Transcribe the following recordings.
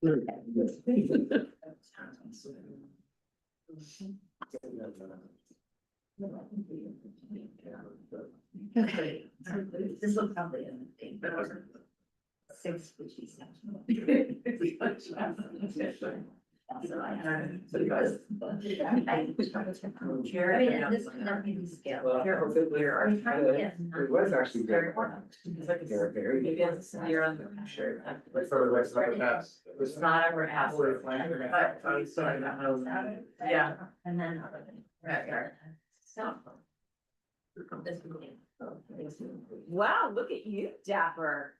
Okay, this will probably end the thing, but also 6 species. So I have. So you guys. I mean, this is nothing scale. It was actually good. They're very. You're on the shirt. It's not ever asked. Yeah. And then. So. Wow, look at you, Dapper.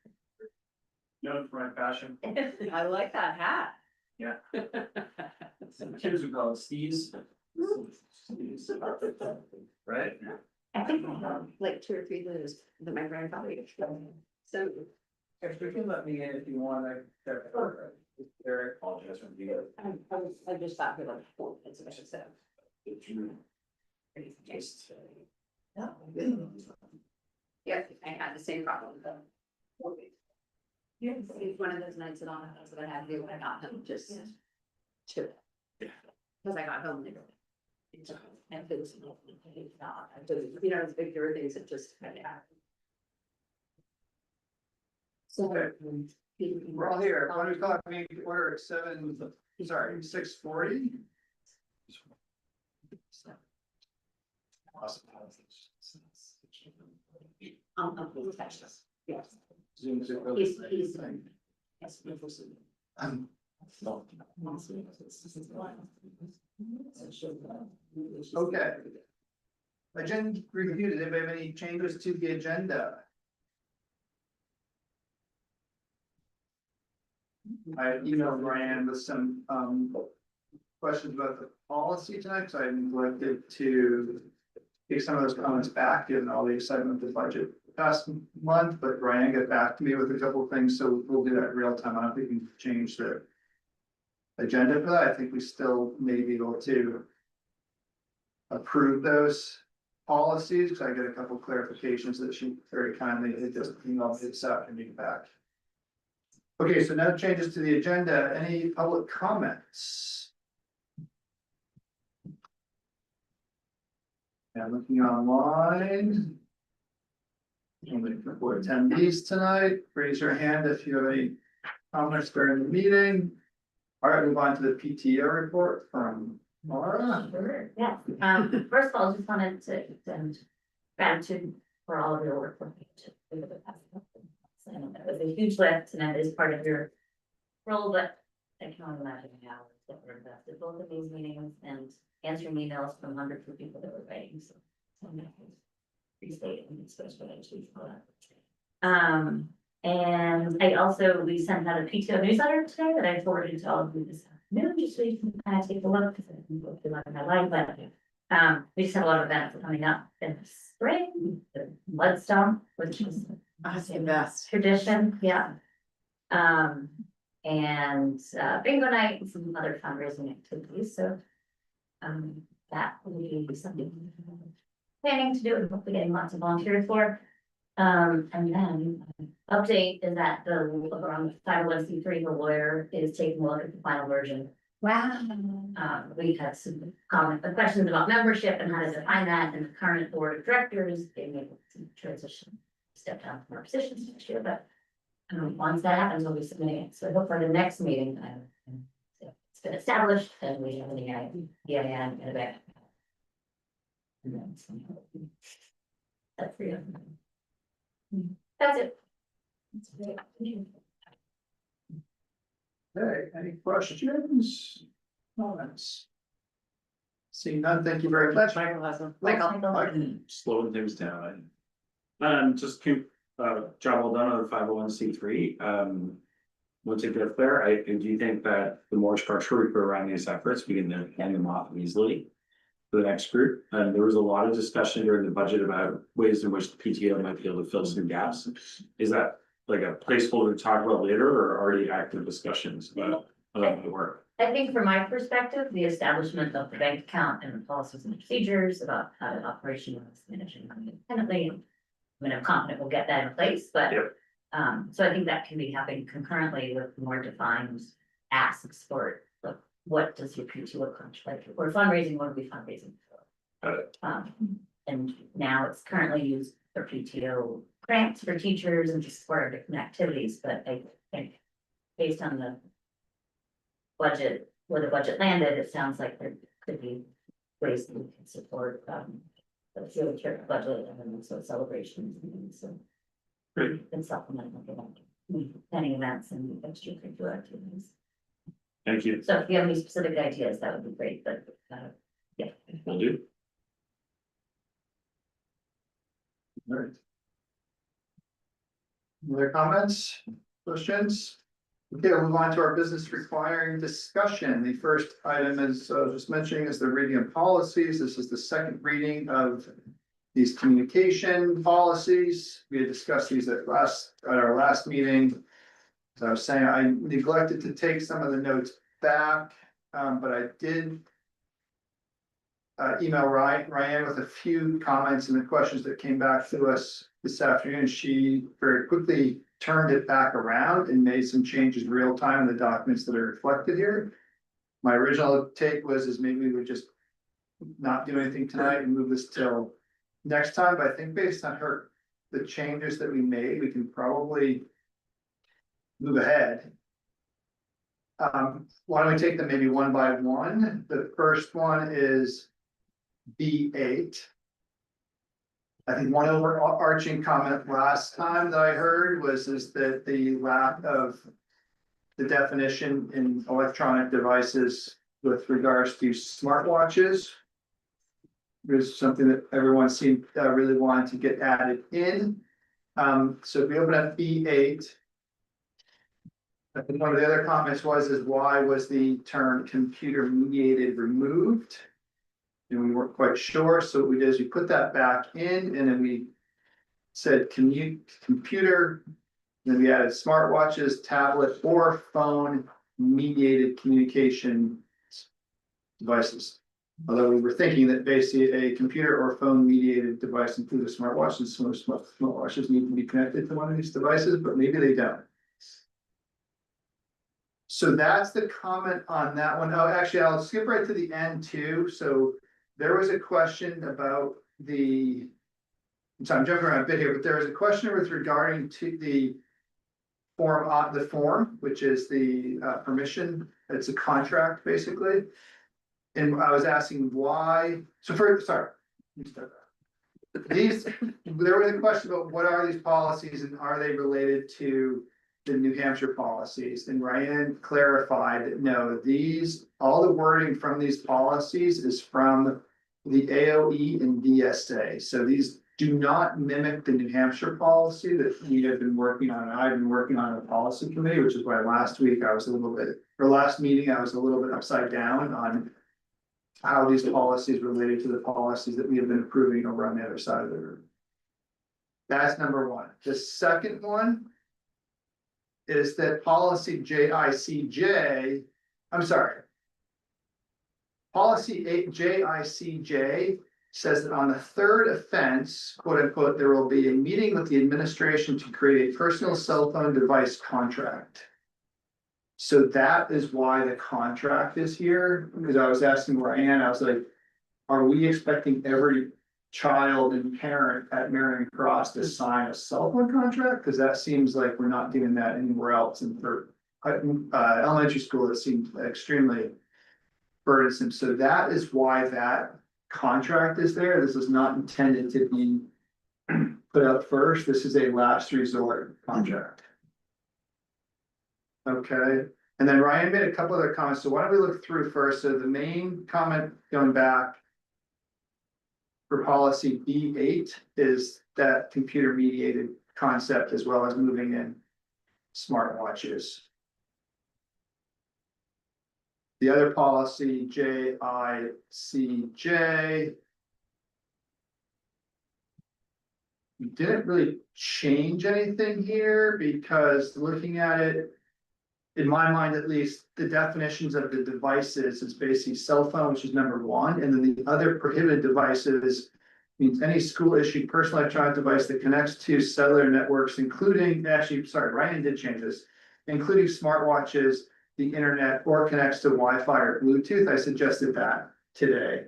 Known for my fashion. I like that hat. Yeah. Some kids would call it Steve's. Right? I think I have like 2 or 3 of those that my grandfather used to. So. If you can let me in if you want, Eric, apologize for you. I just thought for like 4 minutes of it, so. Just. Yeah, I had the same problem with them. It's one of those nights that I had to do when I got home, just to. Because I got home later. And things, you know, it's big, there were things that just kind of happened. So. We're all here. 1 o'clock meeting to order at 6:40. Yes. Zoom to. Okay. Agenda review, did anybody have any changes to the agenda? I emailed Ryan with some questions about the policy tonight, because I neglected to take some of those comments back, given all the excitement of the budget past month, but Ryan got back to me with a couple of things, so we'll do that in real time. I don't think we can change the agenda for that. I think we still may be able to approve those policies, because I get a couple of clarifications that she very kindly just emailed me this afternoon back. Okay, so now changes to the agenda. Any public comments? And looking online. For attendees tonight, raise your hand if you have any comments during the meeting. All right, move on to the PTO report from Laura. Sure, yeah. First of all, just wanted to extend gratitude for all of your work. Over the past couple of months. And it was a huge lift, and it is part of your role, but I can only imagine how that were invested both in these meetings and answering emails from hundreds of people that were writing. So and I also, we sent out a PTO newsletter today that I forwarded to all of you this afternoon, just so you can kind of take a look, because I didn't go through like my life, but we just have a lot of events coming up in the spring, the mud stomp, which is Awesome, best. tradition, yeah. And bingo night and some other fundraising activities, so that will be something planning to do and hopefully getting lots of volunteers for. And then update is that the 501c3, the lawyer is taking a look at the final version. Wow. We've had some questions about membership and how to define that, and the current board of directors, they made some transition, step down from our positions next year, but once that happens, we'll be submitting it. So I hope for the next meeting, it's been established and we have an EIN and a back. And then that's for you. That's it. Okay, any questions? Comments? Seeing none, thank you very much. Michael has one. Michael. Slowing things down. Just job well done on the 501c3. Once it gets there, do you think that the more structure we put around these efforts, we can then hand them off easily to the next group? And there was a lot of discussion during the budget about ways in which the PTO might be able to fill some gaps. Is that like a placeholder to talk about later, or already active discussions about the work? I think from my perspective, the establishment of the bank account and the policies and procedures about how to operationalize managing money independently. I mean, I'm confident we'll get that in place, but Yep. so I think that can be happening concurrently with more defined asks for, like, what does your PTO accomplish, like, if we're fundraising, what are we fundraising for? Got it. And now it's currently used for PTO grants for teachers and just for different activities, but I think based on the budget, where the budget landed, it sounds like there could be ways that we can support, the field trip budget and then also celebrations and things, so. Great. And supplement like planning events and extracurricular activities. Thank you. So if you have any specific ideas, that would be great, but, yeah. Will do. Alright. Other comments, questions? Okay, we'll move on to our business requiring discussion. The first item is, just mentioning, is the reading of policies. This is the second reading of these communication policies. We had discussed these at our last meeting. As I was saying, I neglected to take some of the notes back, but I did email Ryan with a few comments and the questions that came back to us this afternoon. She very quickly turned it back around and made some changes real time in the documents that are reflected here. My original take was maybe we would just not do anything tonight and move this till next time, but I think based on the changes that we made, we can probably move ahead. Why don't we take them maybe one by one? The first one is B8. I think one overarching comment last time that I heard was that the lack of the definition in electronic devices with regards to smartwatches was something that everyone seemed really wanted to get added in. So if we open up B8, I think one of the other comments is why was the term computer mediated removed? And we weren't quite sure, so what we did is we put that back in, and then we said computer, then we added smartwatches, tablet, or phone mediated communication devices. Although we were thinking that basically a computer or phone mediated device includes a smartwatch, and some smartwatches need to be connected to one of these devices, but maybe they don't. So that's the comment on that one. Oh, actually, I'll skip right to the end too. So there was a question about so I'm jumping around a bit here, but there was a question with regarding to the form, which is the permission. It's a contract basically. And I was asking why, so first, sorry. There was a question about what are these policies and are they related to the New Hampshire policies? And Ryan clarified that no, all the wording from these policies is from the AOE and DSA. So these do not mimic the New Hampshire policy that we have been working on. I've been working on a policy committee, which is why last meeting I was a little bit upside down on how these policies related to the policies that we have been approving over on the other side of the room. That's number one. The second one is that policy JICJ, policy JICJ says that on the third offense, quote unquote, there will be a meeting with the administration to create a personal cell phone device contract. So that is why the contract is here, because I was asking Ryan, I was like, are we expecting every child and parent at Marion Cross to sign a cell phone contract? Because that seems like we're not doing that anywhere else. And for elementary school, it seems extremely burdensome. So that is why that contract is there. This is not intended to be put up first. This is a last resort contract. Okay, and then Ryan made a couple other comments. So why don't we look through first? So the main comment going back for policy B8 is that computer mediated concept as well as moving in smartwatches. The other policy JICJ. We didn't really change anything here because looking at it, in my mind, at least, the definitions of the devices is basically cell phone, which is number one, and then the other prohibited devices means any school issued personal electronic device that connects to cellular networks, including, Ryan did change this, including smartwatches, the internet or connects to Wi-Fi or Bluetooth. I suggested that today.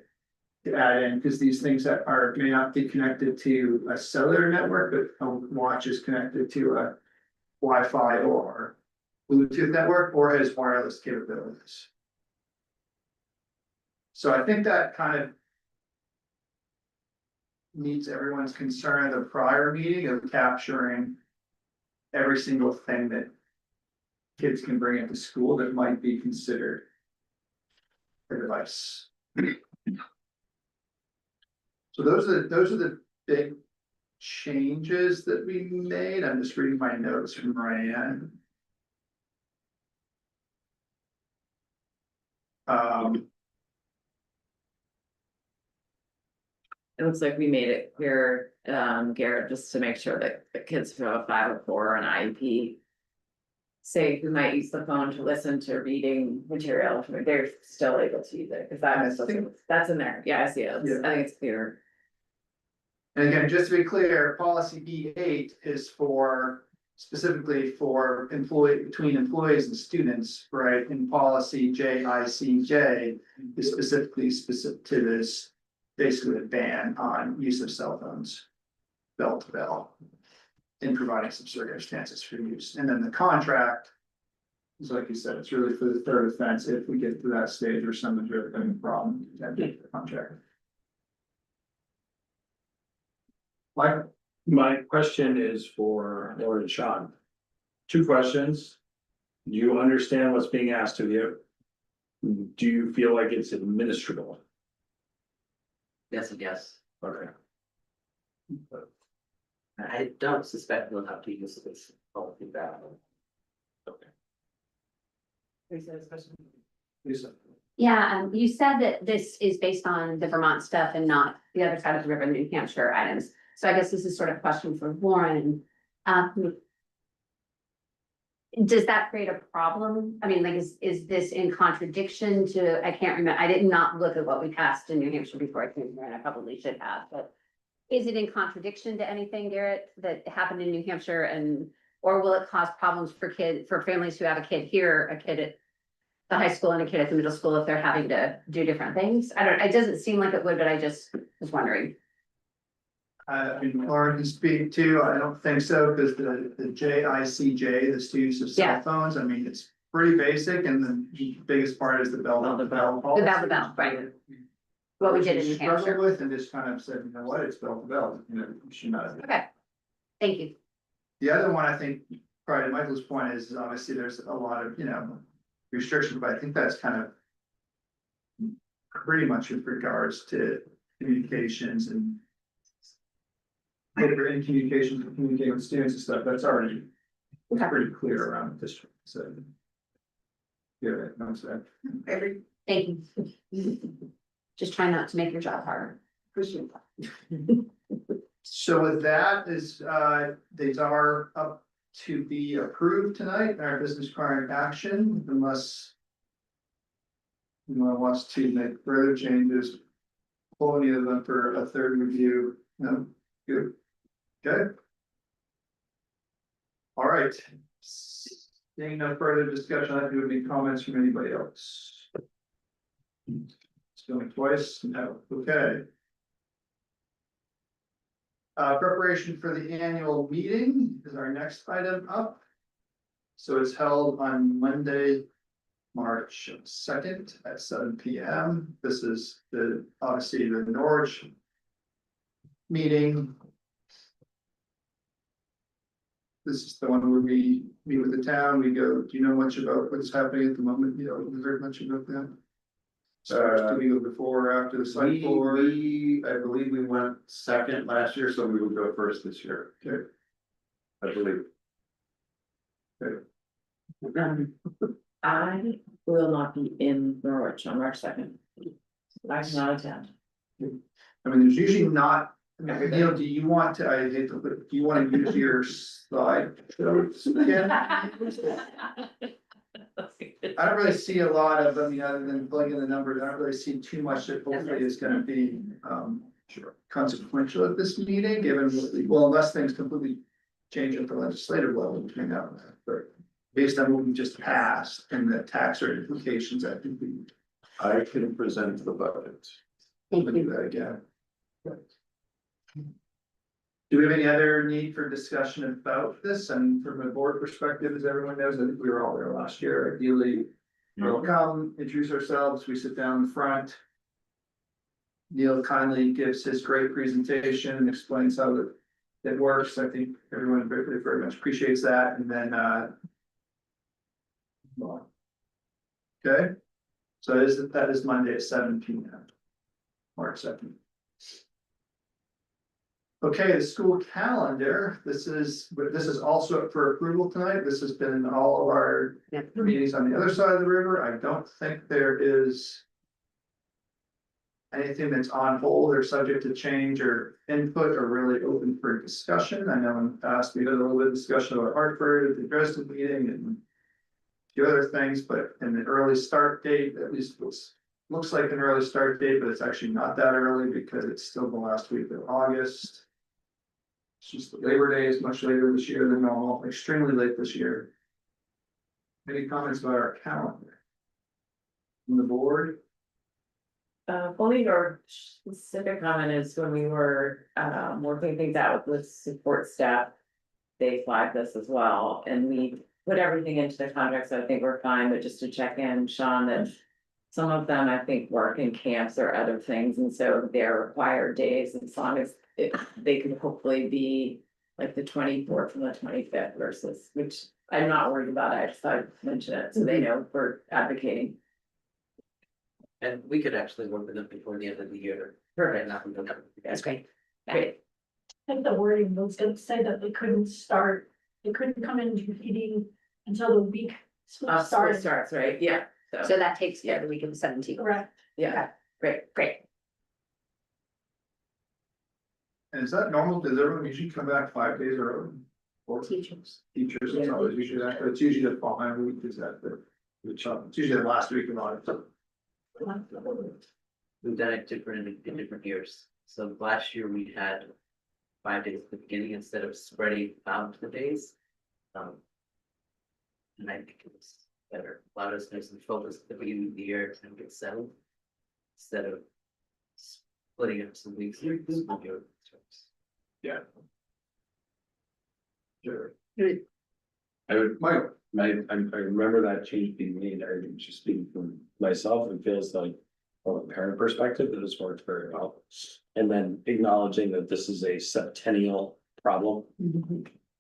To add in, because these things that are, may not be connected to a cellular network, but a watch is connected to a Wi-Fi or Bluetooth network or has wireless capabilities. So I think that kind of meets everyone's concern of the prior meeting of capturing every single thing that kids can bring into school that might be considered a device. So those are the big changes that we made. I'm just reading my notes from Ryan. It looks like we made it clear, Garrett, just to make sure that the kids who have a 504 or an IEP. Say who might use the phone to listen to reading material, they're still able to use it, because that's in there, yeah, I see it, Yeah. I think it's clear. And again, just to be clear, policy B8 is for specifically for between employees and students, right? And policy JICJ is specifically specific to this, basically a ban on use of cell phones, bell to bell, in providing some circumstances for use. And then the contract is, like you said, it's really for the third offense if we get to that stage where someone's really having a problem, then the contract. Mike? My question is for Laura and Sean. Two questions. Do you understand what's being asked of you? Do you feel like it's administrable? Yes and yes. Okay. I don't suspect we'll have to use this public feedback. Lisa? Yeah, you said that this is based on the Vermont stuff and not the other side of the river, New Hampshire items. So I guess this is sort of a question for Lauren. Does that create a problem? I mean, like, is this in contradiction to, I can't remember, I did not look at what we passed in New Hampshire before I came here, and I probably should have, but. Is it in contradiction to anything, Garrett, that happened in New Hampshire or will it cause problems for families who have a kid here, a kid at the high school and a kid at the middle school if they're having to do different things? It doesn't seem like it would, but I just was wondering. I mean, Lauren can speak too. I don't think so, because the JICJ, the students of cell Yeah. phones, I mean, it's pretty basic, and the biggest part is the bell to bell. The bell to bell, right. What we did in New Struggled Hampshire. with and just kind of said, you know what, it's bell to bell, you know, you should not. Okay, thank you. The other one, I think, probably to Michael's point is obviously there's a lot of, restrictions, but I think that's kind of pretty much with regards to communications and in communications, communicating with students and stuff, that's already pretty clear around the district, so. Yeah, I'm saying. Thank you. Just try not to make your job harder. Appreciate that. So with that is, these are up to be approved tonight, our business requiring action, unless anyone wants to make further changes, pull any of them for a third review. No, good, good. All right. Seeing no further discussion, I think there would be comments from anybody else. It's going twice, no, okay. Preparation for the annual meeting is our next item up. So it's held on Monday, March 2nd at 7 p.m. This is obviously the Norwich meeting. This is the one where we meet with the town, we go, do you know much about what's happening at the moment? You know, is there much about that? So do we go before or after the site tour? I believe we went second last year, so we would go first this year. Okay. I believe. I will not be in Norwich on March 2nd. I cannot attend. I mean, there's usually not, Neil, do you want to, I hate to, but do you want to use your slide? again? I don't really see a lot of, other than plugging the numbers, I don't really see too much that hopefully is gonna be, consequential at this meeting, given, well, unless things completely change at the legislative level between now and then, but. based on what we just passed and the tax rate implications, I think we I can present the budget. will do that again. Do we have any other need for discussion about this? And from a board perspective, as everyone knows, I think we were all there last year. Ideally, we'll come, introduce ourselves, we sit down in front. Neil kindly gives his great presentation and explains how it works. I think everyone very much appreciates that, and then okay, so that is Monday at 7 p.m. March 2nd. Okay, the school calendar, this is also up for approval tonight. This has been in all of our meetings on the other side of the river. I don't think there is anything that's on hold or subject to change or input or really open for discussion. I know in the past we had a little bit of discussion about Hartford at the Dresden meeting and a few other things, but in the early start date, at least looks like an early start date, but it's actually not that early because it's still the last week of August. It's just the Labor Day is much later this year than normal, extremely late this year. Any comments about our calendar? From the board? Only your specific comment is when we were, working things out with support staff. They flagged this as well, and we put everything into the contract, so I think we're fine, but just to check in, Sean, that. Some of them, I think, work in camps or other things, and so they're required days, as long as they can hopefully be. Like the 24th and the 25th versus, which I'm not worried about, I just thought I'd mention it, so they know we're advocating. And we could actually work with them before the end of the year. Perfect. That's great. Great. I think the wording was gonna say that they couldn't come into meeting until the week school School started. starts, right, yeah, So that takes care of the week of the 17th. Correct. yeah, great. Great. And is that normal? Does everyone usually come back 5 days early? Or Teachers. teachers, it's always usually that, it's usually the following week, is that it's usually the last week of August. We've done it in different years. So last year we had 5 days at the beginning instead of spreading out the days. And I think it was better, allowed us to have some focus at the beginning of the year and get settled. Instead of splitting up some weeks. Yeah. Sure. I would, I remember that change being made, I was just speaking from myself, it feels like. From a parent perspective, it has worked very well. And then acknowledging that this is a septennial problem.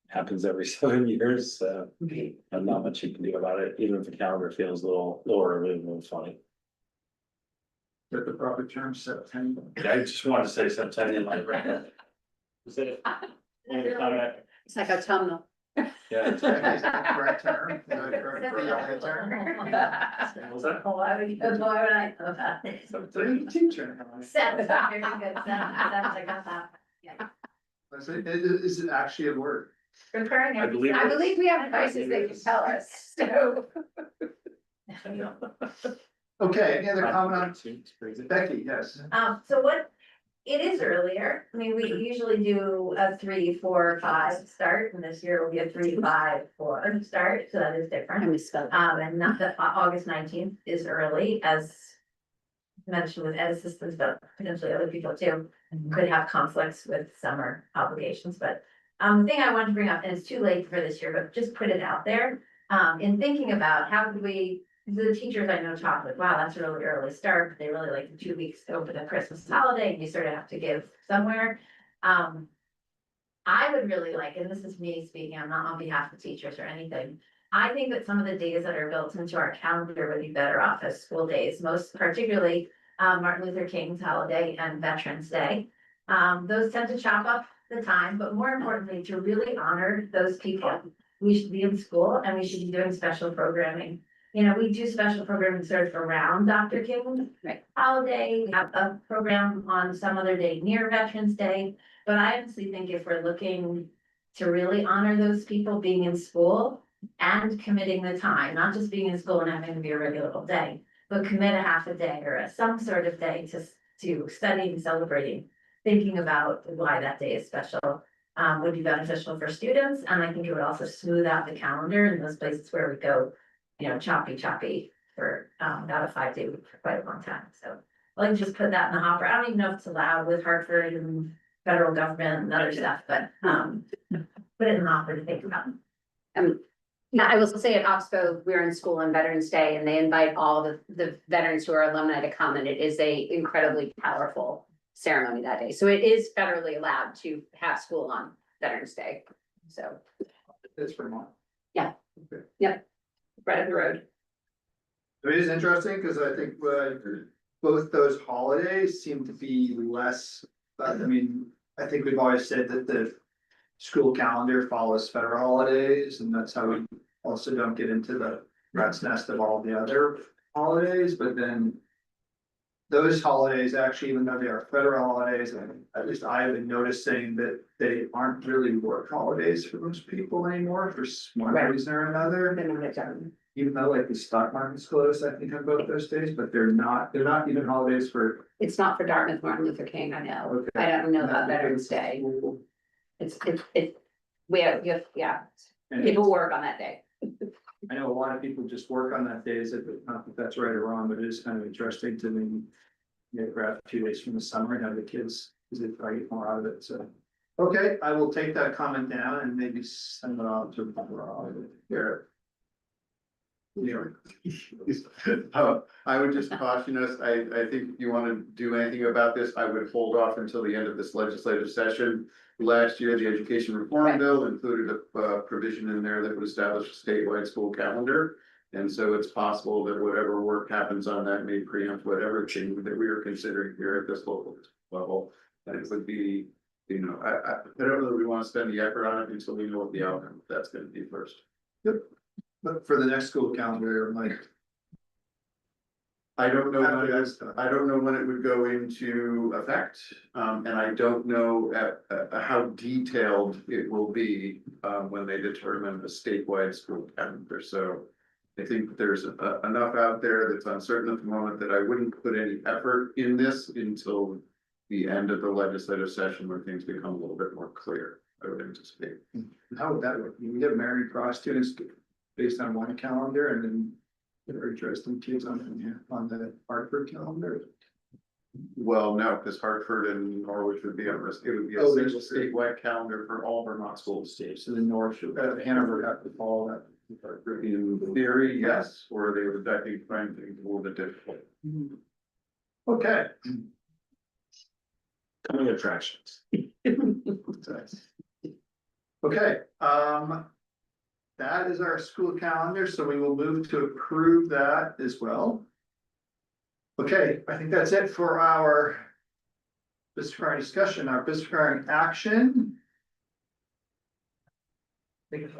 Happens every 7 years, and not much you can do about it, even if the calendar feels a little early, a little funny. That the proper term, September. I just wanted to say septennial. Is it? It's like autumnal. Yeah. Is that the correct term? Is that the correct term? Was that? Why would I know that? September teacher. Sounds very good, sounds like I thought. Is it actually a word? Recurring. I believe I believe we have devices they can tell us, so. Okay, any other comment on Becky? Yes. So what, it is earlier, I mean, we usually do a 3, 4, 5 start, and this year will be a 3, 5, 4 start, so that is I different. misspelled. And not that August 19th is early, as mentioned with ed assistants, but potentially other people too, could have conflicts with summer obligations, but the thing I wanted to bring up, and it's too late for this year, but just put it out there, in thinking about how could we, the teachers I know talk like, wow, that's a really early start, but they really like the 2 weeks over the Christmas holiday, and you sort of have to give somewhere. I would really like, and this is me speaking, I'm not on behalf of teachers or anything. I think that some of the days that are built into our calendar would be better off as school days, most particularly Martin Luther King's holiday and Veterans Day. Those tend to chop up the time, but more importantly, to really honor those people. We should be in school and we should be doing special programming. You know, we do special programming sort of around Dr. King's holiday. We have a program on some other day near Veterans Day. But I honestly think if we're looking to really honor those people being in school and committing the time, not just being in school and having to be a regular old day, but commit a half a day or some sort of day to studying, celebrating, thinking about why that day is special. would be beneficial for students, and I think it would also smooth out the calendar in those places where we go, choppy for, about a 5-day week for quite a long time, so. I'll just put that in the hopper. I don't even know if it's allowed with Hartford and federal government and other stuff, but, put it in the hopper to think about. Now, I will say at Oxbow, we're in school on Veterans Day and they invite all the veterans who are alumni to come, and it is a incredibly powerful ceremony that day. So it is federally allowed to have school on Veterans Day. So, It's Vermont. right up the road. It is interesting because I think both those holidays seem to be less, I mean, I think we've always said that the school calendar follows federal holidays, and that's how we also don't get into the rat's nest of all the other holidays, but then those holidays, actually, even though they are federal holidays, and at least I've been noticing that they aren't really work holidays for most people anymore for one Right. reason or another. Then we'll get done. Even though like the stock market's closed, I think on both those days, but they're not even holidays for. It's not for Dartmouth Martin Luther King, I know. Okay. I don't know about Veterans Day. It's, we have, yeah, And people work on that day. I know a lot of people just work on that day, is it, not that that's right or wrong, but it is kind of interesting to me. Grab 2 days from the summer and have the kids, because they probably get more out of it, so. Okay, I will take that comment down and maybe send it on to Garrett. I would just caution us, I think if you want to do anything about this, I would hold off until the end of this legislative session. Last year, the education reform bill included a provision in there that would establish a statewide school calendar. And so it's possible that whatever work happens on that may preempt whatever change that we are considering here at this local level. And it would be, I don't know that we want to spend the effort on it until we know what the outcome of that's going to be first. Yep, but for the next school calendar, like. I don't know when it That's is, I don't know when it would go into effect, and I don't know how detailed it will be, when they determine a statewide school calendar, so. I think there's enough out there that's uncertain at the moment that I wouldn't put any effort in this until the end of the legislative session where things become a little bit more clear, I would anticipate. How would that work? You get Mary Cross students based on one calendar and then. They're interesting kids on the Hartford calendar. Well, no, because Hartford and Norwich would be on risk, it would be a Oh, single statewide calendar for all Vermont schools. States, so the Norwich, Hanover would have to follow that. In theory, yes, or they would, I think, find things a little bit difficult. Okay. Coming attractions. Okay, that is our school calendar, so we will move to approve that as well. Okay, I think that's it for our business recurring discussion, our business recurring action. I think,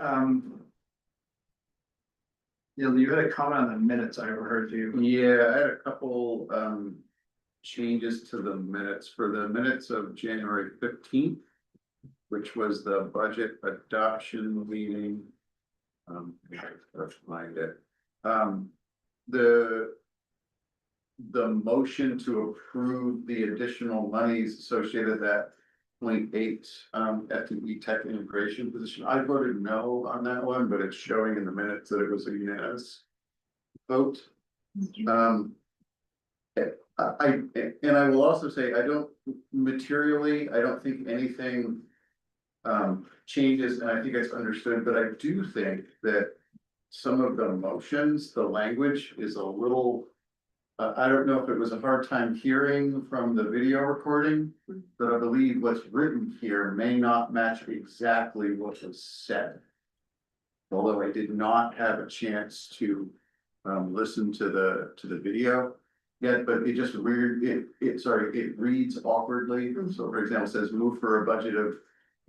you had a comment on the minutes, I overheard you. Yeah, I had a couple changes to the minutes for the minutes of January 15th. Which was the budget adoption meeting. Let's find it. The motion to approve the additional monies associated with that 0.8 FTE tech integration position. I voted no on that one, but it's showing in the minutes that it was a unanimous vote. I will also say, I don't think anything changes, and I think it's understood, but I do think that some of the motions, the language is a little. I don't know if it was a hard time hearing from the video recording, but I believe what's written here may not match exactly what was said. Although I did not have a chance to listen to the video yet, but it just weird, it reads awkwardly. So for example, it says move for a budget of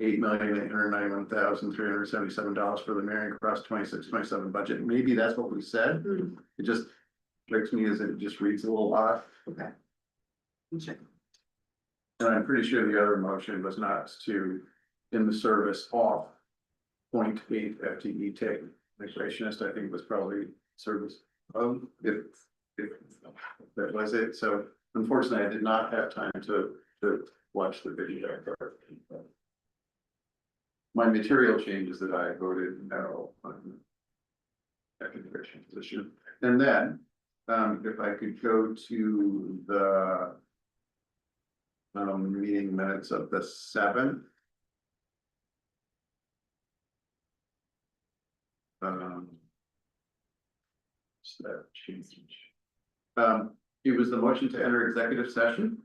$8,891,377 for the Marion Cross 26-27 budget. Maybe that's what we said. It just strikes me as it just reads a little odd. Okay. And I'm pretty sure the other motion was not to, in the service off 0.8 FTE take integrationist, I think was probably service of, if that was it. So unfortunately, I did not have time to watch the video. my material changes that I voted no on. Second direction position, and then, if I could go to the. Meeting minutes of the 7th. So that change. It was the motion to enter executive session.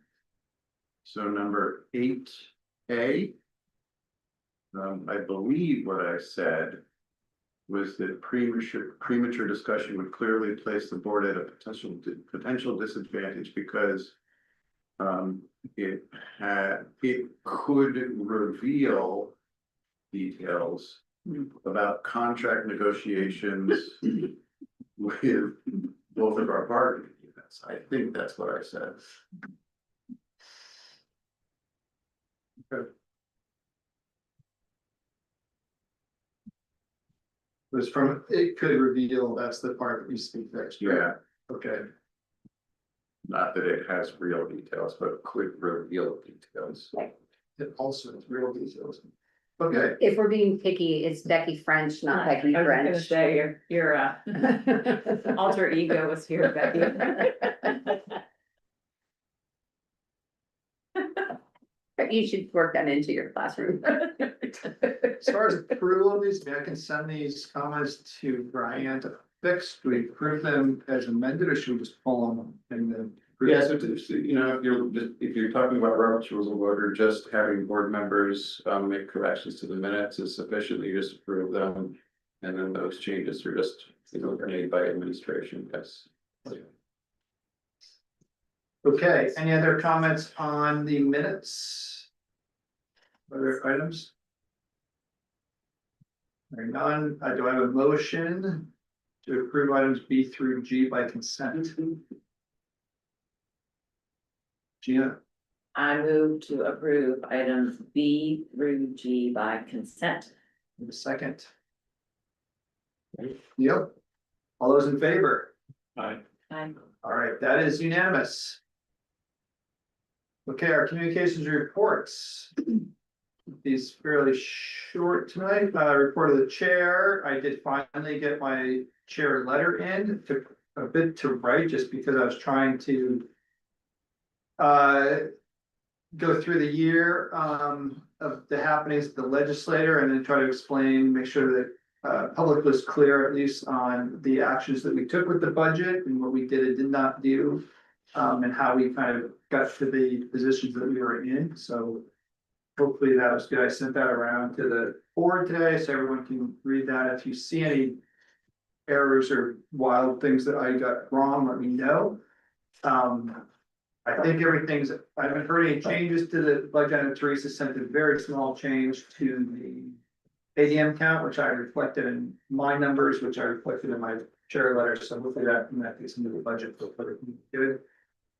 So number 8A. I believe what I said was that premature discussion would clearly place the board at a potential disadvantage because it could reveal details about contract negotiations with both of our bargaining units. I think that's what I said. Was from, it could reveal, that's the part that you speak next. Yeah, Okay, not that it has real details, but could reveal details. it also has real details. Okay, If we're being picky, it's Becky French, not Becky I was gonna French. say, your alter ego was here, Becky. You should work that into your classroom. as far as approval of these, I can send these comments to Brian to fix. Do we approve them as amended or should we just pull them and then? Yeah, so you know, if you're talking about Robert's rules of order, just having board members make corrections to the minutes is sufficient. You just approve them. And then those changes are just, you know, made by administration, yes. Okay, any other comments on the minutes? Other items? Hearing none, do I have a motion to approve items B through G by consent? Gina, I move to approve items B through G by consent. in a second. Yep. All those in favor? Aye. All right, that is unanimous. Okay, our communications reports. These fairly short tonight, report of the chair, I did finally get my chair letter in, it took a bit to write just because I was trying to. Go through the year, of the happenings of the legislator and then try to explain, make sure that. Public was clear at least on the actions that we took with the budget and what we did and did not do. And how we kind of got to the positions that we were in, so. Hopefully that was good, I sent that around to the board today, so everyone can read that, if you see any. Errors or wild things that I got wrong, let me know. I think everything's, I haven't heard any changes to the budget, and Teresa sent a very small change to the ADM count, which I reflected in my numbers, which I reflected in my chair letter, so hopefully that gets into the budget. Good.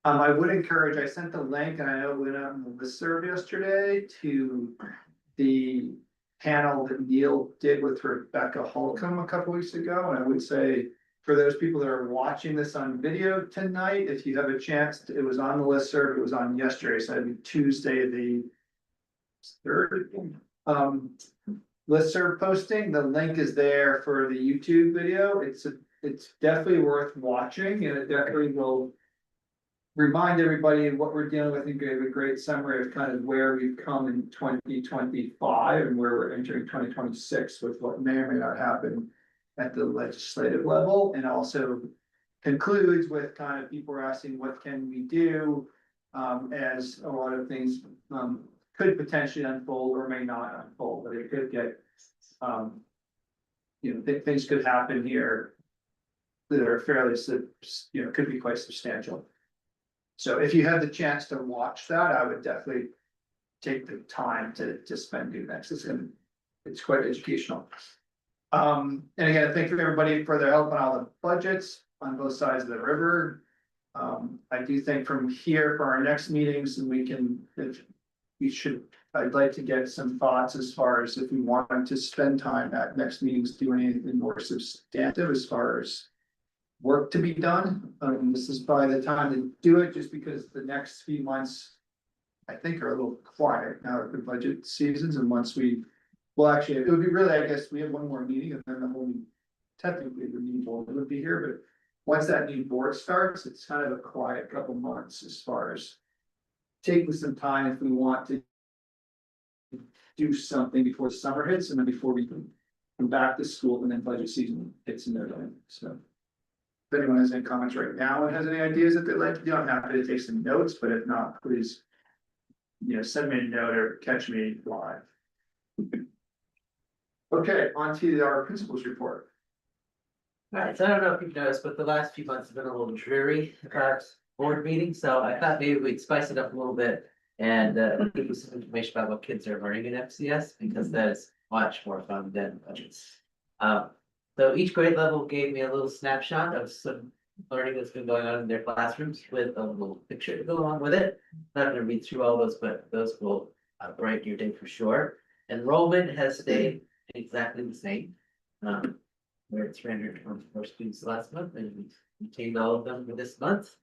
I would encourage, I sent the link and I know it went out on the listserv yesterday to the panel that Neil did with Rebecca Holcomb a couple weeks ago, and I would say. For those people that are watching this on video tonight, if you have a chance, it was on the listserv, it was on yesterday, so that'd be Tuesday, the 3rd. Listserv posting, the link is there for the YouTube video, it's definitely worth watching, and it definitely will. Remind everybody of what we're dealing with, and give a great summary of kind of where we've come in 2025 and where we're entering 2026 with what may or may not happen. At the legislative level, and also concludes with kind of people are asking, what can we do? As a lot of things could potentially unfold or may not unfold, but it could get. You know, things could happen here. That are fairly, you know, could be quite substantial. So if you have the chance to watch that, I would definitely take the time to spend doing that. It's quite educational. And again, thank you everybody for their help on all the budgets on both sides of the river. I do think from here for our next meetings, and I'd like to get some thoughts as far as if we want to spend time at next meetings doing anything more substantive as far as work to be done. This is probably the time to do it, just because the next few months I think are a little quiet now at the budget seasons, and once we Well, actually, it would be really, I guess, we have one more meeting and then the whole, technically the new board would be here, but. Once that new board starts, it's kind of a quiet couple months as far as. Taking some time if we want to. Do something before summer hits and then before we can come back to school and then budget season hits in there, so. If anyone has any comments right now and has any ideas that they'd like to do, I'm happy to take some notes, but if not, please. Send me a note or catch me live. Okay, on to our principals report. Alright, so I don't know if you've noticed, but the last few months have been a little dreary about board meetings, so I thought maybe we'd spice it up a little bit. And give you some information about what kids are learning in FCS, because that is much more fun than budgets. So each grade level gave me a little snapshot of some learning that's been going on in their classrooms with a little picture to go along with it. Not gonna read through all those, but those will brighten your day for sure. Enrollment has stayed exactly the same. We're at 324 students last month, and we maintained all of them for this month.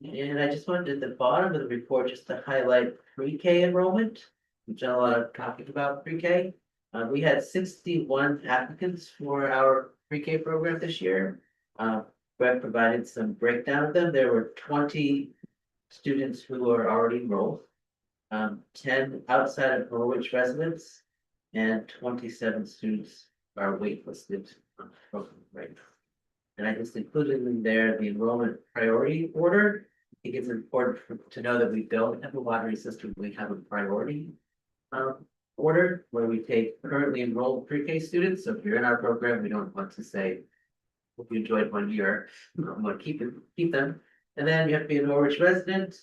And I just wanted at the bottom of the report just to highlight pre-K enrollment. We've done a lot of talking about pre-K. We had 61 applicants for our pre-K program this year. Brett provided some breakdown of them. There were 20 students who are already enrolled. 10 outside of Norwich residents, and 27 students are waitlisted on the program right now. And I just included in there the enrollment priority order. I think it's important to know that we don't have a lottery system, we have a priority. Order where we take currently enrolled pre-K students, so if you're in our program, we don't want to say. Hope you enjoyed 1 year, we want to keep them, and then you have to be a Norwich resident.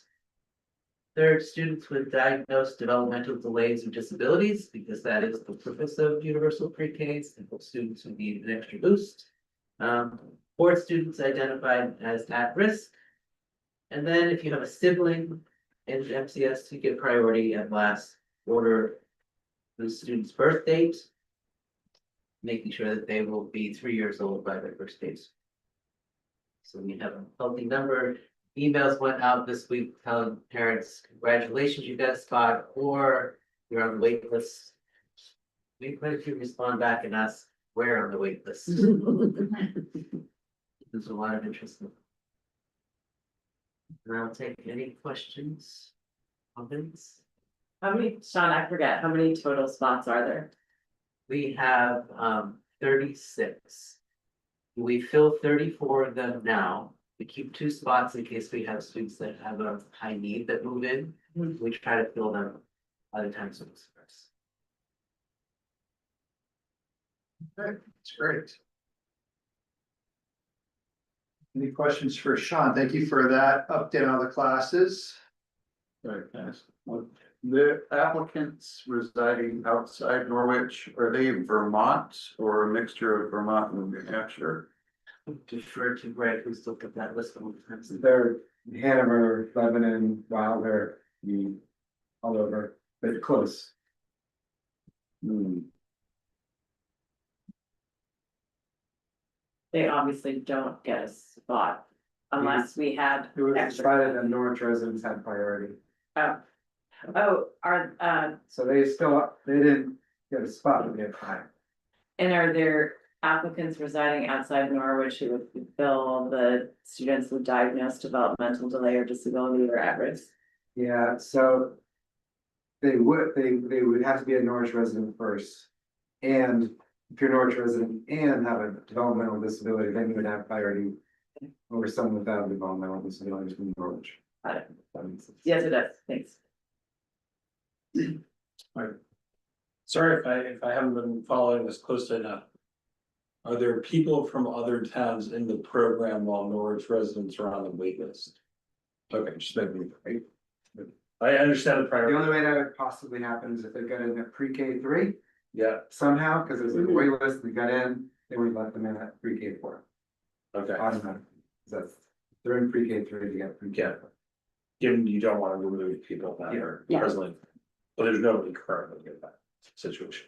Third, students with diagnosed developmental delays or disabilities, because that is the purpose of universal pre-Ks, and for students who need an extra boost. Fourth, students identified as at risk. And then if you have a sibling in MCS, you get priority, and last, order the student's birth date. Making sure that they will be 3 years old by their first date. So we have a healthy number. Emails went out this week telling parents, congratulations, you got a spot, or you're on the wait list. We quite a few respond back and ask where on the wait list. There's a lot of interest. And I'll take any questions, comments. How many, Sean, I forget, how many total spots are there? We have 36. We fill 34 of them now. We keep 2 spots in case we have students that have a high need that move in. We try to fill them by the time school starts. Okay, that's great. Any questions for Sean? Thank you for that update on the classes. Sorry, can I ask one? The applicants residing outside Norwich, are they Vermont or a mixture of Vermont and New Hampshire? Defer to Greg, who's looked at that list. They're Hanover, Lebanon, Wilder, all over, but close. They obviously don't get a spot unless we had. It was extra. decided that Norwich residents had priority, Oh, so they didn't get a spot, but they had 5. and are there applicants residing outside Norwich who would fill the students with diagnosed developmental delay or disability or at risk? Yeah, so. They would have to be a Norwich resident first. And if you're a Norwich resident and have a developmental disability, then you would have priority. Over someone without a developmental disability from Norwich. Got it. That makes sense. Yes, it does, thanks. Sorry if I haven't been following this close enough. Are there people from other towns in the program while Norwich residents are on the wait list? Okay, just making it right. I understand the The priority. only way that would possibly happen is if they got in at pre-K 3 Yeah, somehow, because there's a wait list, they got in, they would let them in at pre-K 4. okay. Automatic. That's, they're in pre-K 3 to get pre-K. Yeah. Given you don't want to remove people that are presently, but there's nobody currently in that situation.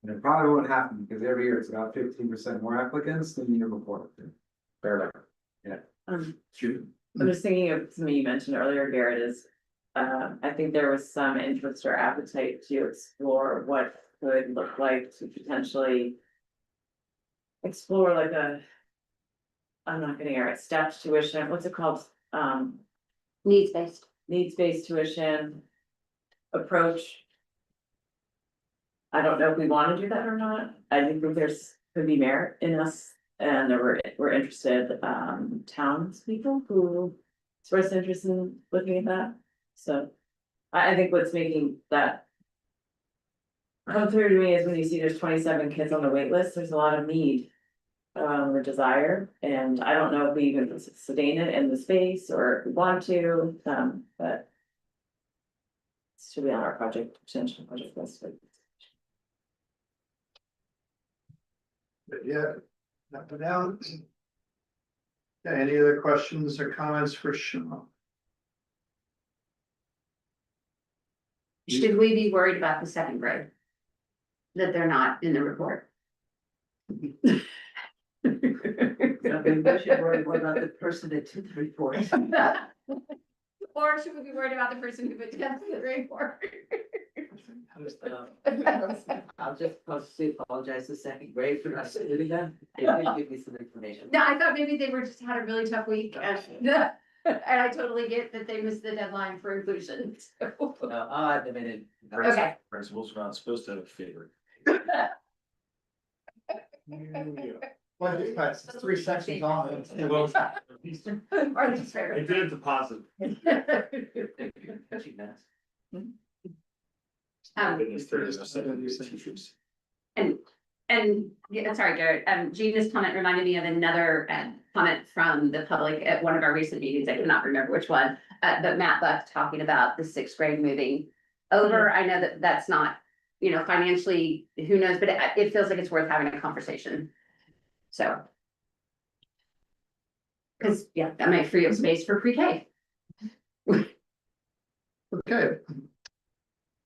And it probably won't happen because every year it's about 15% more applicants than the year before. Fair enough. I'm just thinking of something you mentioned earlier, Garrett, is I think there was some interest or appetite to explore what could look like to potentially explore like a, I'm not getting it right, stepped tuition, what's it called? Needs-based. Needs-based tuition approach. I don't know if we want to do that or not. I think that there's, could be merit in us, and there we're interested, townspeople who express interest in looking at that. So I think what's making that come through to me is when you see there's 27 kids on the wait list, there's a lot of need. Or desire, and I don't know if we even sustain it in the space or if we want to, but. It should be on our potential project list. But yeah, up and down. Yeah, any other questions or comments for Sean? Should we be worried about the second grade? That they're not in the report? What about the person that took the report? Or should we be worried about the person who put together the report? I'll just possibly apologize to second grade for not saying it again. They did give me some information. No, I thought maybe they were just had a really tough week and, and I totally get that they missed the deadline for inclusion. So. No, I'll add them in. Okay. Principals are not supposed to have a favorite. Well, it's 3 sections on it. Well, Or least I favorite. did it deposit. And yeah, sorry, Garrett, Gina's comment reminded me of another comment from the public at one of our recent meetings. I cannot remember which one. But Matt left talking about the 6th grade moving over. I know that that's not, financially, who knows, but it feels like it's worth having a conversation. So. Cause yeah, that might free up space for pre-K. Okay,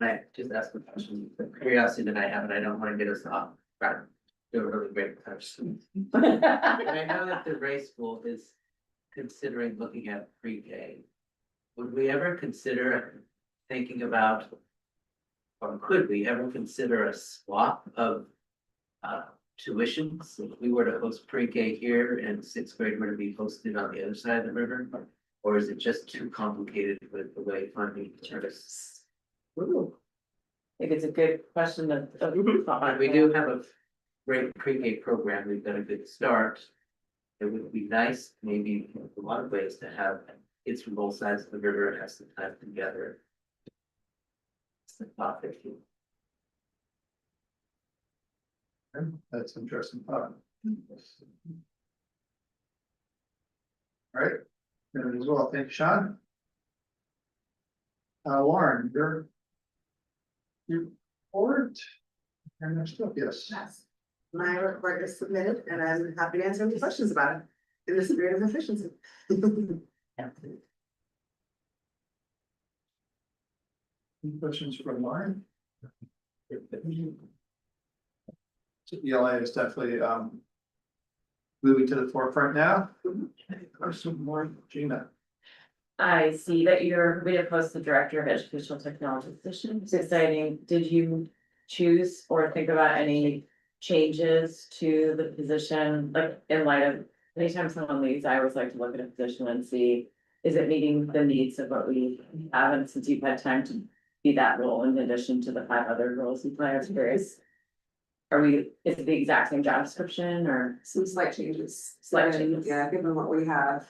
I just asked a question, the curiosity that I have, and I don't want to get us off, right, do a really great question. And I know that the Ray School is considering looking at pre-K. Would we ever consider thinking about, or could we ever consider a swap of tuitions? If we were to host pre-K here and 6th grade were to be hosted on the other side of the river? Or is it just too complicated with the way funding works? I think it's a good question of. We do have a great pre-K program, we've got a good start. It would be nice, maybe in a lot of ways, to have kids from both sides of the river have some time together. It's the thought that you. that's interesting thought. All right, and as well, thank you, Sean. Lauren, your report. And next up, yes. Yes, my report is submitted and I'm happy to answer any questions about it in the spirit of efficiency. Any questions for Lauren? ELA is definitely moving to the forefront now. Question more, Gina. I see that you're, we have posted the Director of Educational Technology position. It's exciting. Did you choose or think about any changes to the position, like in light of, anytime someone leaves, I always like to look at a position and see, is it meeting the needs of what we have? And since you've had time to be that role in addition to the 5 other roles you play, I was curious. Are we, is it the exact same job description or? Some slight changes. Slight So, changes. Yeah, given what we have,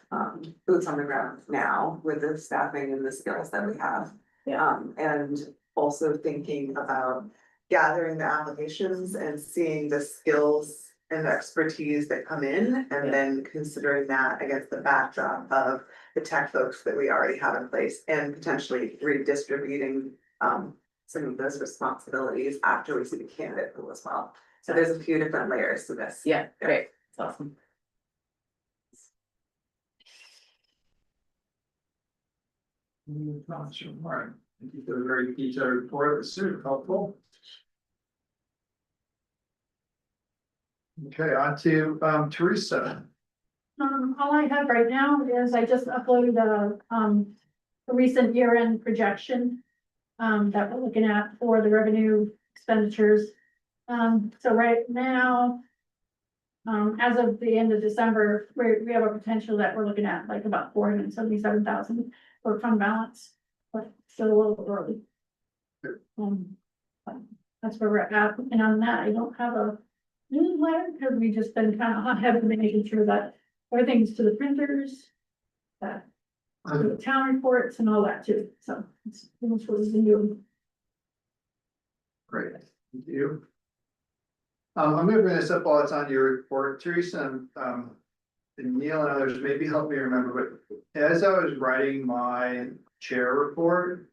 boots on the ground now with the staffing and the skills that we have. Yeah. And also thinking about gathering the applications and seeing the skills and expertise that come in. And then considering that against the backdrop of the tech folks that we already have in place and potentially redistributing some of those responsibilities after we see the candidate pool as well. So there's a few different layers to this. Yeah, great. It's awesome. Comments from Lauren. Thank you for the very detailed report. It was super helpful. Okay, on to Teresa. All I have right now is I just uploaded a recent year-end projection that we're looking at for the revenue expenditures So right now. As of the end of December, we have a potential that we're looking at like about 477,000 for fund balance, but still a little early. But that's where we're at, and on that, I don't have a newsletter, because we just been kind of hot headed making sure that everything's to the printers. That, to the town reports and all that too, so it's what we've been doing. Great, thank you. I'm gonna bring this up while it's on your report, Teresa, and Neil and others, maybe help me remember, but as I was writing my chair report.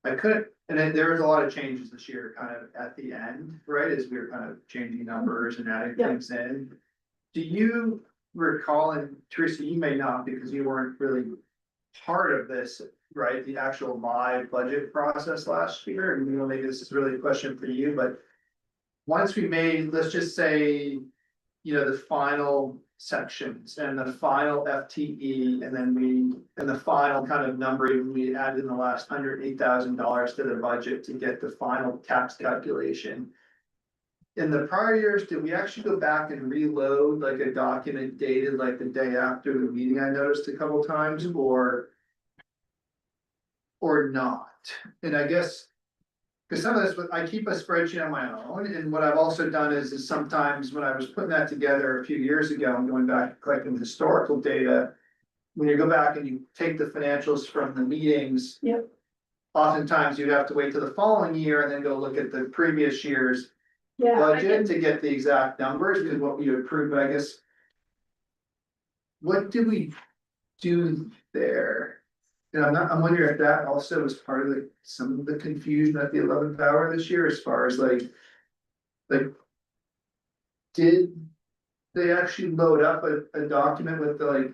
I couldn't, and then there was a lot of changes this year, kind of at the end, right, as we were kind of changing numbers and adding Yeah. things in. Do you recall, and Teresa, you may not, because you weren't really part of this, right, the actual live budget process last year, and maybe this is really a question for you, but. Once we made, let's just say, the final sections and the final FTE, and then and the final kind of numbering, we added in the last $108,000 to the budget to get the final tax calculation. In the prior years, did we actually go back and reload like a document dated like the day after the meeting? I noticed a couple times, or not, and I guess. Because some of this, I keep a spreadsheet on my own, and what I've also done is sometimes when I was putting that together a few years ago, and going back and collecting historical data. When you go back and you take the financials from the meetings. Yep. Oftentimes you'd have to wait till the following year and then go look at the previous year's Yeah, I budget can, to get the exact numbers, because what we approved, I guess. What did we do there? And I'm wondering if that also was part of some of the confusion at the 11th hour this year, as far as like. Did they actually load up a document with the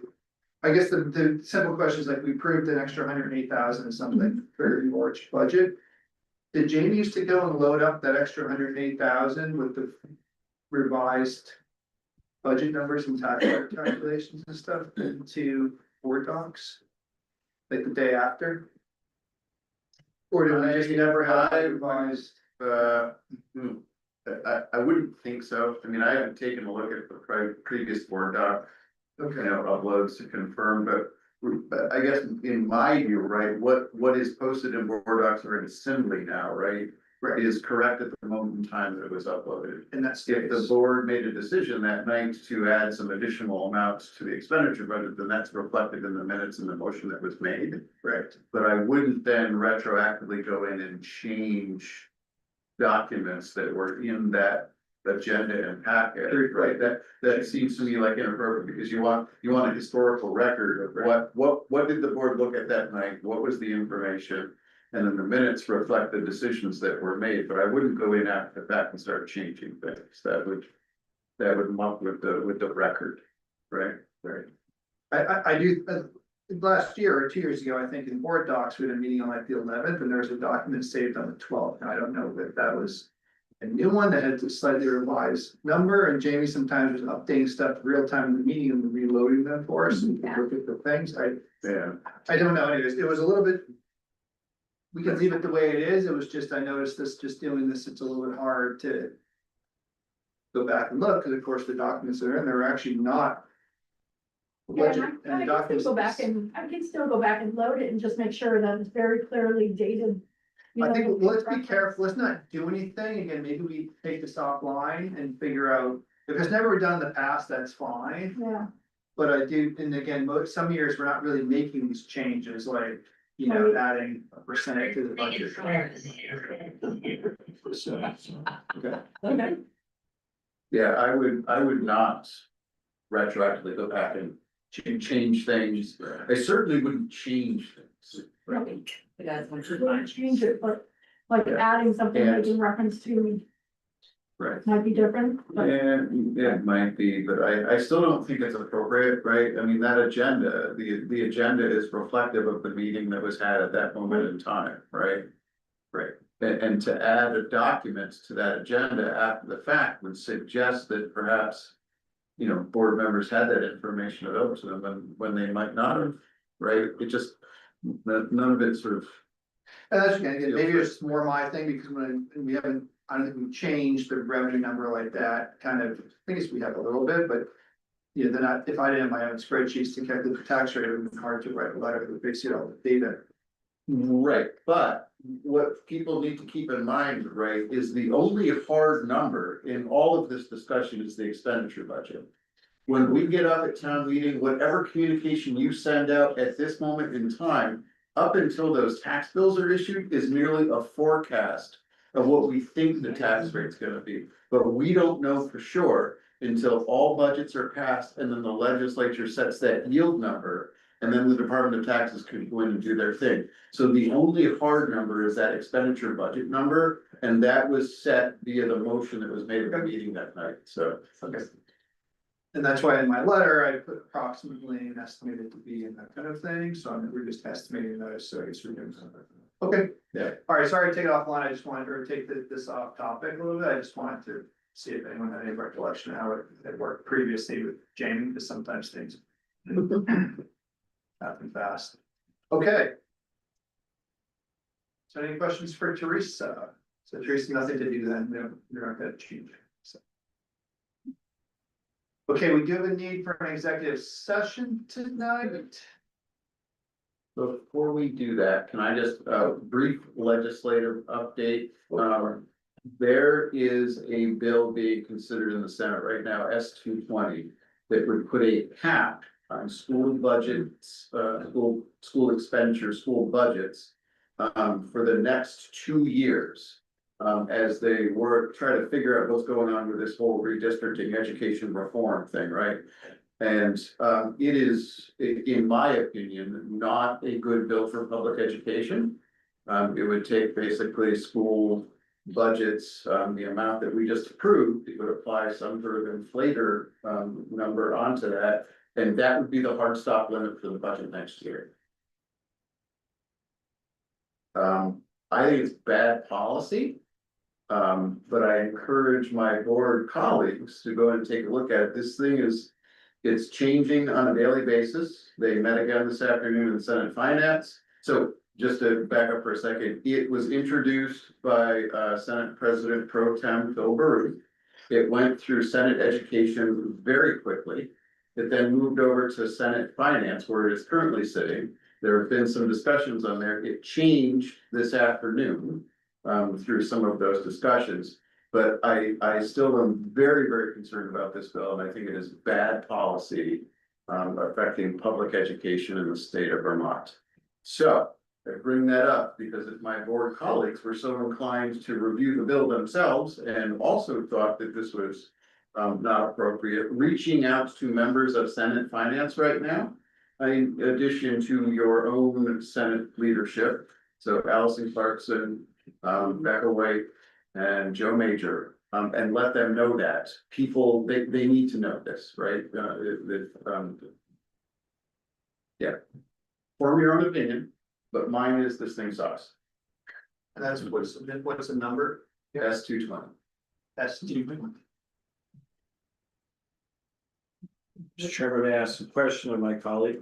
I guess the simple question is we approved an extra 108,000 or something for the Norwich budget. Did Jamie used to go and load up that extra 108,000 with the revised budget numbers and tax rate calculations and stuff into Word docs? Like the day after? Or did we just never have it revised? I wouldn't think so. I mean, I haven't taken a look at the previous board doc, uploads to confirm, but I guess in my view, right, what is posted in board docs or in assembly now, right? Right. Is correct at the moment in time that it was uploaded. And that's If the board made a decision that night to add some additional amounts to the expenditure budget, then that's reflected in the minutes and the motion that was made. right. But I wouldn't then retroactively go in and change documents that were in that agenda and packet, right? That seems to me like inappropriate, because you want a historical record of what did the board look at that night? What was the information? And then the minutes reflect the decisions that were made, but I wouldn't go in after that and start changing things. That would muck with the record, right? Right. I do, last year or 2 years ago, I think in board docs, we had a meeting on the 11th, and there was a document saved on the 12th, and I don't know if that was. A new one that had a slightly revised number, and Jamie sometimes was updating stuff real time in the meeting and reloading them for us and look at the things. I don't know, anyways, it was a little bit. We can leave it the way it is. It was just, I noticed this, just doing this, it's a little bit hard to. Go back and look, because of course the documents that are in there are actually not. yeah, budget and and I can documents. still go back and, I can still go back and load it and just make sure that it's very clearly dated. I think, let's be careful, let's not do anything, again, maybe we take this offline and figure out, if it's never done in the past, that's fine. Yeah, But I do, and again, some years we're not really making these changes, like, adding a percentage to the budget. So, okay. okay, Yeah, I would not retroactively go back and change things. I certainly wouldn't change things. right. You guys want We wouldn't change it, but like Yeah. adding something And- making reference to Right. might be different, but Yeah, it might be, but I still don't think it's appropriate, right? I mean, that agenda, the agenda is reflective of the meeting that was had at that moment in time, right? Right, and to add a document to that agenda after the fact would suggest that perhaps. Board members had that information available to them when they might not have, right? It just, none of it sort of. And that's again, maybe it's more my thing, because when we haven't I don't think we've changed the revenue number like that, kind of, I guess we have a little bit, but. You know, then if I didn't have my own spreadsheets to calculate the tax rate, it would be hard to write a letter that basically all the data. Right, but what people need to keep in mind, right, is the only hard number in all of this discussion is the expenditure budget. When we get up at town meeting, whatever communication you send out at this moment in time, up until those tax bills are issued, is merely a forecast of what we think the tax rate's gonna be. But we don't know for sure until all budgets are passed and then the legislature sets that yield number. And then the Department of Taxes can go in and do their thing. So the only hard number is that expenditure budget number, and that was set via the motion that was made at the meeting that night, so. Okay. And that's why in my letter, I put approximately and estimated to be in that kind of thing, so we're just estimating those, so I guess we're doing something. Okay. Yeah. All right, sorry to take it offline, I just wanted to take this off topic a little bit, I just wanted to see if anyone had any recollection of how it had worked previously with Jamie, because sometimes things happen fast. Okay. So any questions for Teresa? So Teresa, nothing to do then, you're not gonna change. So. Okay, we do have a need for an executive session tonight. Before we do that, can I just, brief legislative update? There is a bill being considered in the Senate right now, S-220, that would put a cap on school budgets, school expenditures, school budgets. For the next 2 years. As they try to figure out what's going on with this whole redistricting education reform thing, right? And it is, in my opinion, not a good bill for public education. It would take basically school budgets, the amount that we just approved, it would apply some sort of inflator number onto that. And that would be the hard stop limit for the budget next year. I think it's bad policy. But I encourage my board colleagues to go and take a look at it. This thing it's changing on a daily basis. They met again this afternoon in Senate Finance. So just to back up for a second, it was introduced by Senate President Pro Tem Phil Berry. It went through Senate Education very quickly. It then moved over to Senate Finance, where it is currently sitting. There have been some discussions on there. It changed this afternoon through some of those discussions. But I still am very, very concerned about this bill, and I think it is bad policy affecting public education in the state of Vermont. So I bring that up because if my board colleagues were so inclined to review the bill themselves and also thought that this was not appropriate, reaching out to members of Senate Finance right now, in addition to your own Senate leadership, so Allison Clarkson, Becca White, and Joe Major, and let them know that people, they need to know this, right? Yeah, form your own opinion, but mine is this thing sucks. And that's what's the number? S-220. S-220. Mr. Chairman, may I ask a question of my colleague?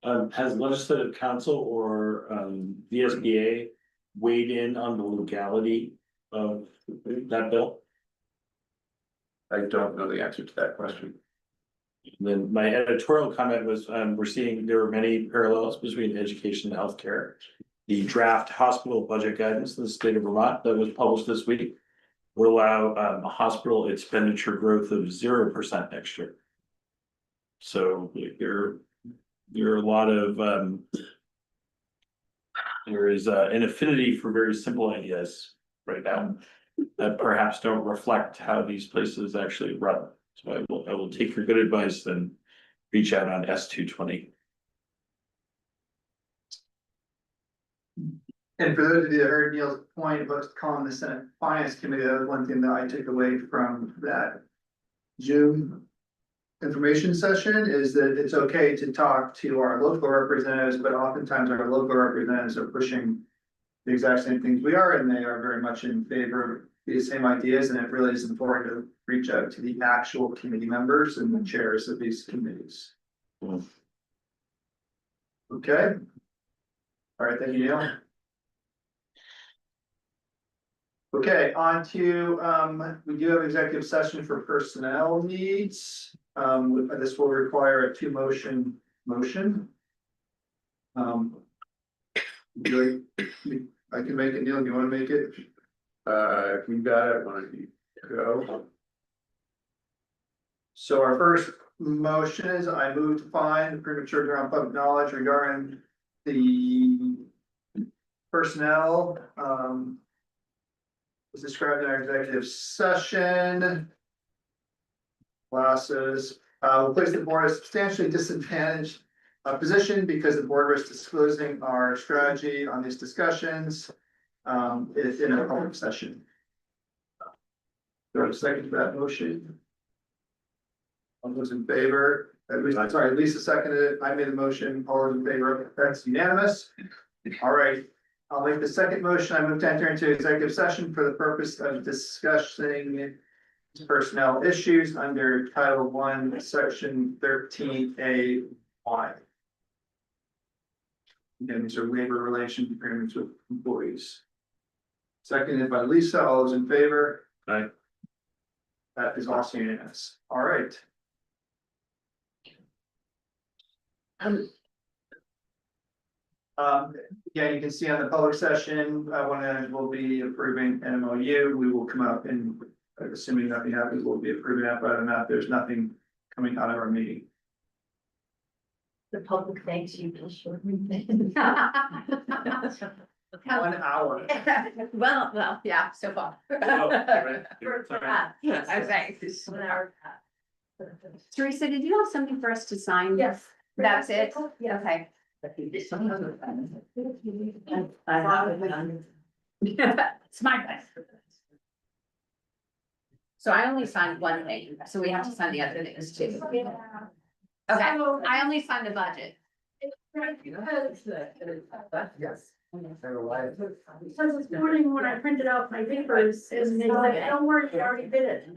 Has legislative council or the SBA weighed in on the legality of that bill? I don't know the answer to that question. And then my editorial comment was, we're seeing there are many parallels between education and healthcare. The draft hospital budget guidance in the state of Vermont that was published this week will allow a hospital expenditure growth of 0% next year. So there are a lot of there is an affinity for very simple ideas right now that perhaps don't reflect how these places actually run. So I will take your good advice and reach out on S-220. And for those of you that heard Neil's point about calling the Senate Finance Committee, that was one thing that I took away from that Zoom information session, is that it's okay to talk to our local representatives, but oftentimes our local representatives are pushing the exact same things we are, and they are very much in favor of these same ideas, and it really is important to reach out to the actual committee members and the chairs of these committees. Okay. All right, thank you, Neil. Okay, on to, we do have executive session for personnel needs. This will require a motion. Do I can make it, Neil, do you wanna make it? If you got it, why don't you go? So our first motion is I move to find premature ground public knowledge regarding the personnel, was described in our executive session. Classes, will place the board as substantially disadvantaged position because the board risks disclosing our strategy on these discussions. It's in a public session. Do I have a second to that motion? All those in favor, at least, sorry, Lisa seconded it, I made the motion, all those in favor, that's unanimous. All right, I'll make the second motion, I move to enter into executive session for the purpose of discussing personnel issues under Title I, Section 13A1. Again, these are labor relations agreements with employees. Seconded by Lisa, all those in favor? Aye. That is also unanimous, all right. Yeah, you can see on the public session, when we'll be approving an MOU, we will come up and assuming nothing happens, we'll be approving that, but other than that, there's nothing coming out of our meeting. The public thanks you for short. 1 hour. Well, yeah, so far. I say. 1 hour. Teresa, did you have something for us to sign? Yes. That's it? Yeah. Okay. It's my best. So I only signed one thing, so we have to sign the other things too. Okay, I only signed the budget. Yes. So this morning when I printed out my papers, and they said, don't worry, you already did it.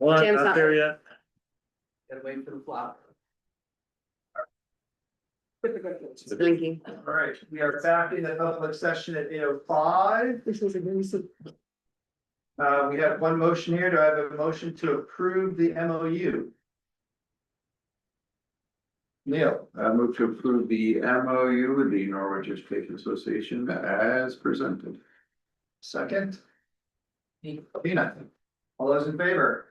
Well, Tim's not not- there yet. Gotta wait for the flop. Blinking. All right, we are back in the public session at 8:05. This was a very. We have one motion here. Do I have a motion to approve the MOU? Neil, I move to approve the MOU with the Norwich Education Association as presented. second. Tina, all those in favor?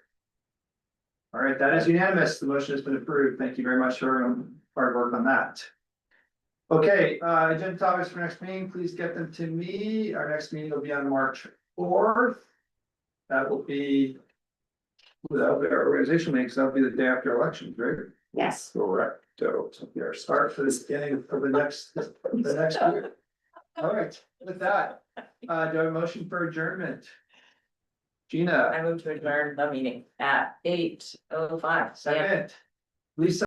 All right, that is unanimous. The motion has been approved. Thank you very much for hard work on that. Okay, agenda topics for next meeting, please get them to me. Our next meeting will be on March 4th. That will be without the organizational meeting, because that'll be the day after elections, right? Yes. Correct. So it'll be our start for the beginning of the next year. All right, with that, do I have a motion for adjournment? Gina, I move to adjourn the meeting at 8:05. second. Lisa.